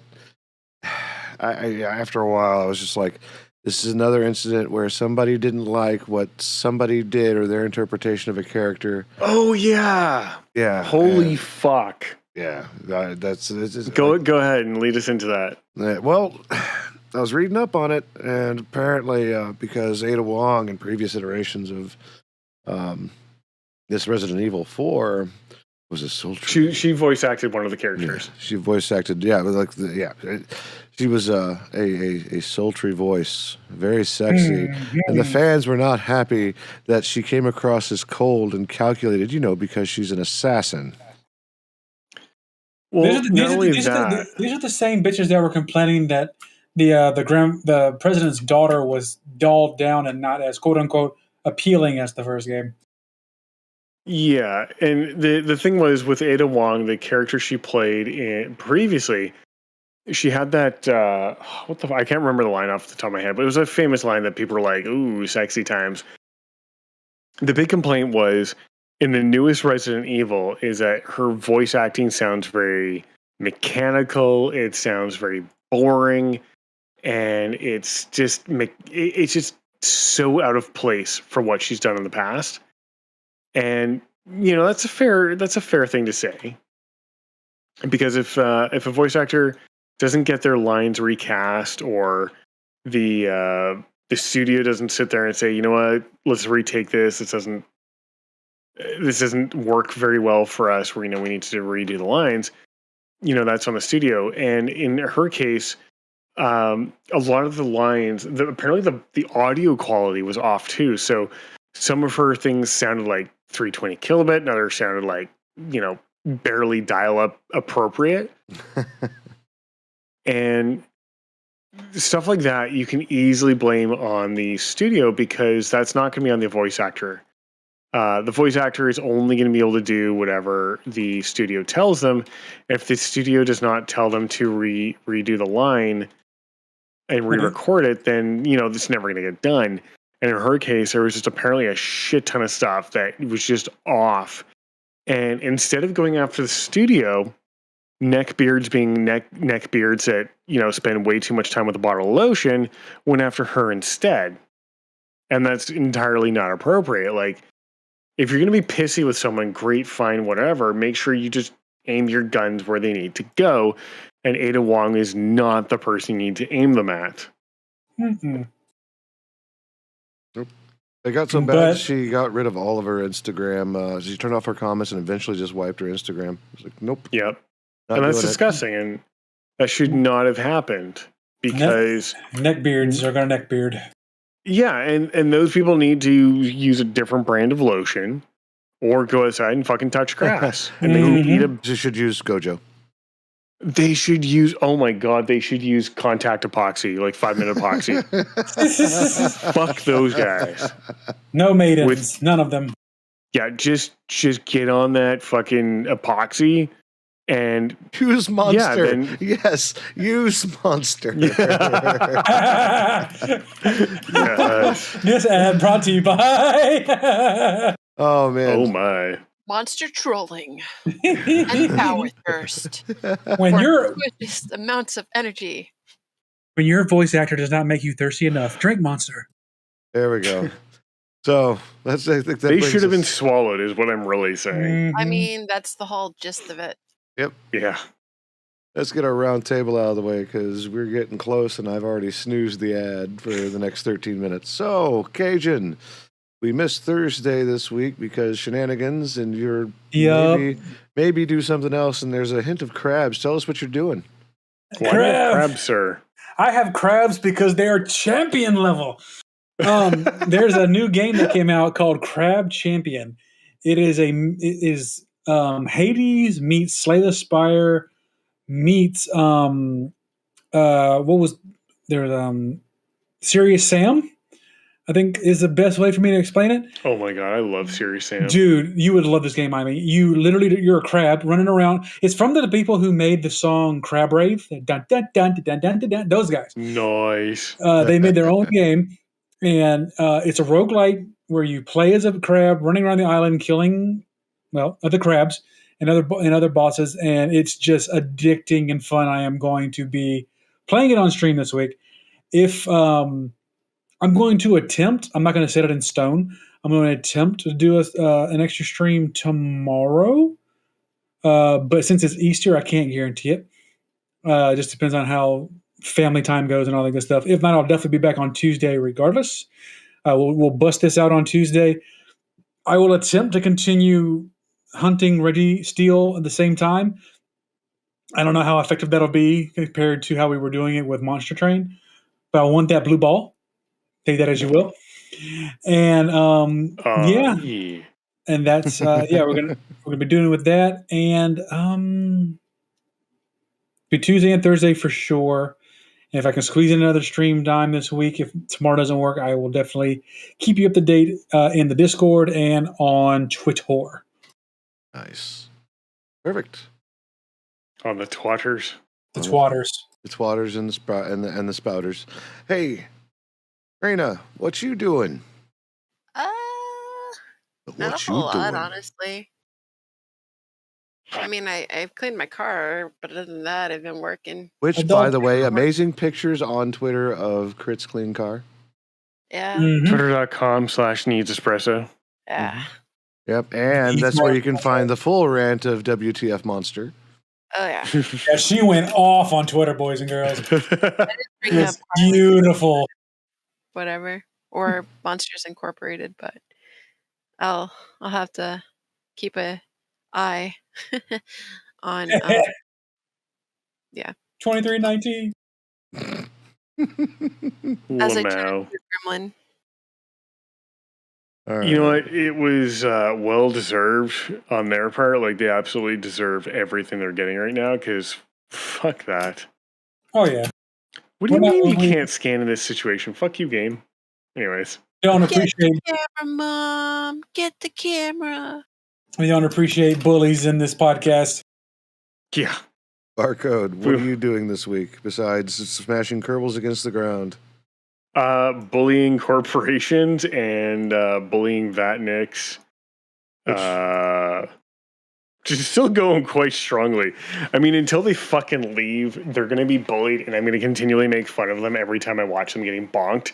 I after a while I was just like, this is another incident where somebody didn't like what somebody did or their interpretation of a character. Oh yeah. Yeah. Holy fuck. Yeah, that's go ahead and lead us into that. Well, I was reading up on it, and apparently, because Ada Wong in previous iterations of this Resident Evil 4 was a sultry. She voice acted one of the characters. Yeah, she voice acted, she was a sultry voice, very sexy, and the fans were not happy that she came across as cold and calculated, because she's an assassin. Well, these are the same bitches that were complaining that the president's daughter was dulled down and not as quote unquote appealing as the first game. Yeah, and the thing was with Ada Wong, the character she played previously, she had that I can't remember the line off the top of my head, but it was a famous line that people were like, "Ooh, sexy times." The big complaint was in the newest Resident Evil is that her voice acting sounds very mechanical. It sounds very boring, and it's just so out of place for what she's done in the past. And that's a fair thing to say, because if a voice actor doesn't get their lines recast, or the studio doesn't sit there and say, you know what, let's retake this. This doesn't work very well for us. We need to redo the lines. That's on the studio. And in her case, a lot of the lines, apparently the audio quality was off too. So some of her things sounded like 320 kilobit, and others sounded like, barely dial up appropriate. And stuff like that, you can easily blame on the studio, because that's not going to be on the voice actor. The voice actor is only going to be able to do whatever the studio tells them. If the studio does not tell them to redo the line and re-record it, then, this is never going to get done. And in her case, there was just apparently a shit ton of stuff that was just off. And instead of going after the studio, neckbeards being neckbeards that, spend way too much time with a bottle of lotion, went after her instead. And that's entirely not appropriate. Like, if you're going to be pissy with someone, great, fine, whatever, make sure you just aim your guns where they need to go. And Ada Wong is not the person you need to aim them at. Mm-hmm. It got so bad But- she got rid of all of her Instagram. She turned off her comments and eventually just wiped her Instagram. I was like, nope. Yep. Not And that's doing it. disgusting. And that should not have happened because, neckbeards are going to neckbeard. yeah, and those people need to use a different brand of lotion or go outside and fucking touch grass. And they need to, She should use Gojo. they should use, oh my God, they should use contact epoxy, like 5-minute epoxy. Fuck those guys. No maidens, none of them. Yeah, just get on that fucking epoxy and Use Monster. then- Yes, use Monster. yes. This ad brought to you by. Oh, man. Oh my. Monster trolling and power thirst. when For your greatest amounts of energy. when your voice actor does not make you thirsty enough, drink Monster. There we go. So, I think that They brings should have been us- swallowed, is what I'm really saying. I mean, that's the whole gist of it. Yeah. Let's get our round table out of the way because we're getting close and I've already snoozed the ad for the next 13 minutes. So, Cajun, we missed Thursday this week because shenanigans and you're maybe do something else and there's a hint of crabs. Tell us what you're doing. Crab, sir. I have crabs because they are champion level. There's a new game that came out called Crab Champion. It is Hades meets Slay the Spire meets what was there? Serious Sam, I think is the best way for me to explain it. Oh my God, I love Serious Sam. Dude, you would love this game. I mean, you're a crab running around. It's from the people who made the song Crab Rave. Dun, dun, dun, dun, dun, dun, dun, those guys. Nice. They made their own game, and it's a roguelike where you play as a crab running around the island killing, other crabs and other bosses, and it's just addicting and fun. I am going to be playing it on stream this week. If I'm going to attempt, I'm not going to set it in stone. I'm going to attempt to do an extra stream tomorrow, but since it's Easter, I can't guarantee it. It just depends on how family time goes and all that good stuff. If not, I'll definitely be back on Tuesday regardless. We'll bust this out on Tuesday. I will attempt to continue hunting Ready Steel at the same time. I don't know how effective that'll be compared to how we were doing it with Monster Train, but I want that blue ball. Take that as you will. And yeah, and that's we're gonna be doing it with that, and be Tuesday and Thursday for sure. And if I can squeeze in another stream time this week, if tomorrow doesn't work, I will definitely keep you up to date in the Discord and on Twitter. Nice. Perfect. On the twatters. The Twatters. The twatters and the spouters. Hey, Raina, what you doing? Not What a whole you lot, doing? honestly. I mean, I've cleaned my car, but other than that, I've been working. Which, I by don't- the way, amazing pictures on Twitter of Crit's clean car. Yeah, Mhm. Twitter.com/needsespresso. yeah. Yep, and He's that's where more- you can find the full rant of WTF Monster. Oh yeah. Yeah, she went off on Twitter, boys and girls. Bring up It's beautiful. whatever or Monsters Incorporated, but I'll have to keep a eye on. 2319. As I turn Lamau. into a gremlin. All right. You know what? It was well deserved on their part. Like, they absolutely deserve everything they're getting right now because fuck that. Oh yeah. What do you We're not- mean you can't scan in this situation? Fuck you, game. Anyways. Don't Get appreciate the camera, Mom. Get the camera. we don't appreciate bullies in this podcast. Yeah. Barcode, what are you doing this week besides smashing Kerbals against the ground? Bullying corporations and bullying Vatniks. Just still going quite strongly. I mean, until they fucking leave, they're going to be bullied, and I'm going to continually make fun of them every time I watch them getting bonked.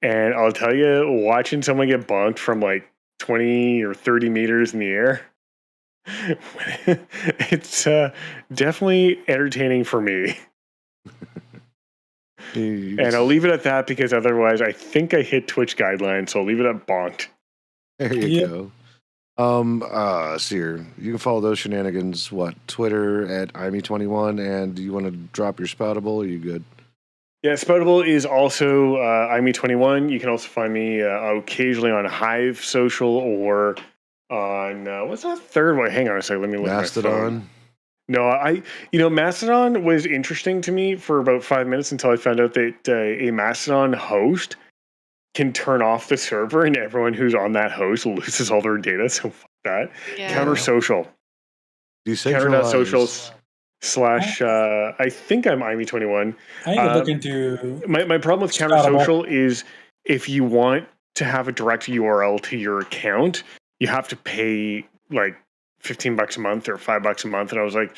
And I'll tell you, watching someone get bonked from like 20 or 30 meters in the air, it's definitely entertaining for me. And I'll leave it at that because otherwise I think I hit Twitch guidelines, so I'll leave it at bonked. There you go. Seer, you can follow those shenanigans, Twitter at IME21, and do you want to drop your Spoutable? Are you good? Yeah, Spoutable is also IME21. You can also find me occasionally on Hive Social or on, what's that third one? Hang on a second, let me look at my phone. No, Mastodon was interesting to me for about 5 minutes until I found out that a Mastodon host can turn off the server and everyone who's on that host loses all their data. So fuck that. Yeah. Counter Social. Counter.social / I think I'm IME21. I need to look into my problem with Counter Social is if you want to have a direct URL to your account, you have to pay like $15 a month or $5 a month. And I was like,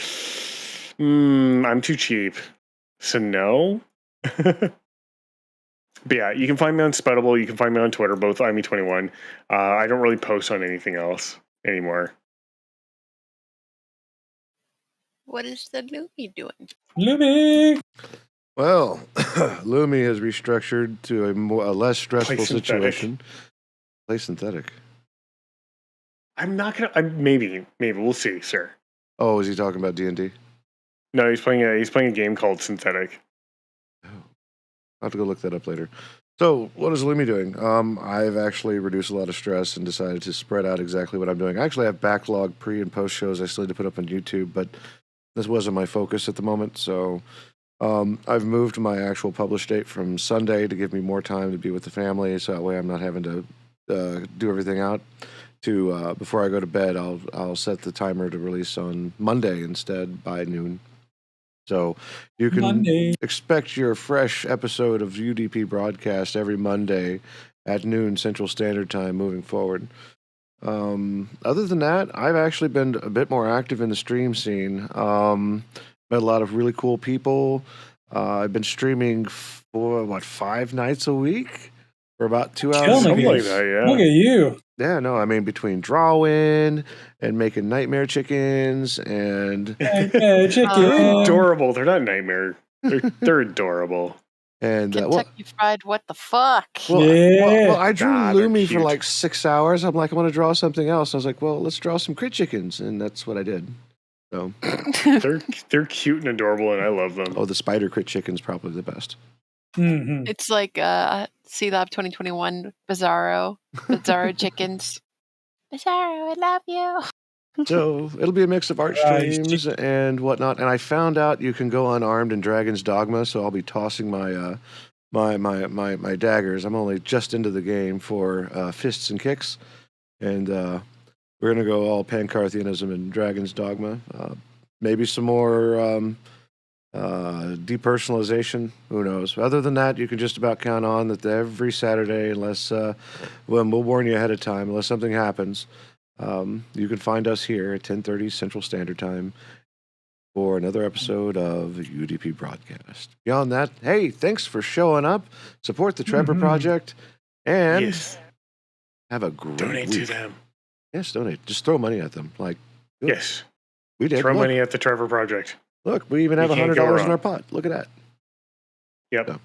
I'm too cheap. So no. But yeah, you can find me on Spoutable. You can find me on Twitter, both IME21. I don't really post on anything else anymore. What is the Lumi doing? Lumi. Well, Lumi has restructured to a less stressful situation. Play synthetic. I'm not gonna. Maybe we'll see, sir. Oh, is he talking about D&D? No, he's playing a game called Synthetic. Oh, I'll have to go look that up later. So, what is Lumi doing? I've actually reduced a lot of stress and decided to spread out exactly what I'm doing. I actually have backlog pre and post shows I still need to put up on YouTube, but this wasn't my focus at the moment. So, I've moved my actual publish date from Sunday to give me more time to be with the family, so that way I'm not having to do everything out. To before I go to bed, I'll set the timer to release on Monday instead by noon. So you can expect your fresh episode of UDP broadcast every Monday at noon Central Standard Time moving forward. Other than that, I've actually been a bit more active in the stream scene. Met a lot of really cool people. I've been streaming for 5 nights a week for about 2 hours. Something like that, yeah. Look at you. Yeah, no, I mean between drawing and making nightmare chickens and chicken. Adorable. They're not nightmare. They're adorable. And Kentucky Fried, what the fuck? Well, I drew Lumi for like 6 hours. I'm like, I want to draw something else. I was like, well, let's draw some crit chickens, and that's what I did. So they're cute and adorable, and I love them. Oh, the spider crit chicken's probably the best. Mm-hmm. It's like C-Lab 2021 Bizarro chickens. Bizarro, I love you. So it'll be a mix of art streams and whatnot. And I found out you can go unarmed in Dragon's Dogma, so I'll be tossing my my daggers. I'm only just into the game for fists and kicks, and we're gonna go all Pancarthianism in Dragon's Dogma. Maybe some more depersonalization. Who knows? Other than that, you can just about count on that every Saturday, unless we'll warn you ahead of time, unless something happens. You can find us here at 10:30 Central Standard Time for another episode of UDP Broadcast. Beyond that, hey, thanks for showing up. Support the Trevor Project, and have a great donate week. to them. Yes, donate. Just throw money at them. Yes, we did. Throw money at the Trevor Project. Look, we even have $100 in our pot. Look at that. Yep. So.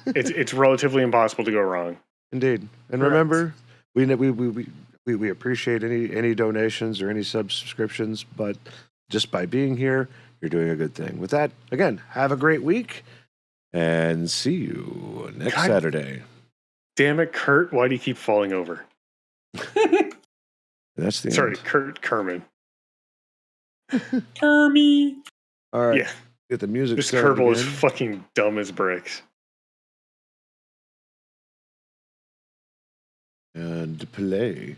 it's relatively impossible to go wrong. Indeed. And remember, we appreciate any donations or any subscriptions, but just by being here, you're doing a good thing. With that, again, have a great week and see you next Saturday. Damn it, Kurt, why do you keep falling over? That's the Sorry, end. Kurt Kerman. Kermie. All right. Yeah. Get the music This started Kerbal is again. fucking dumb as bricks. And play.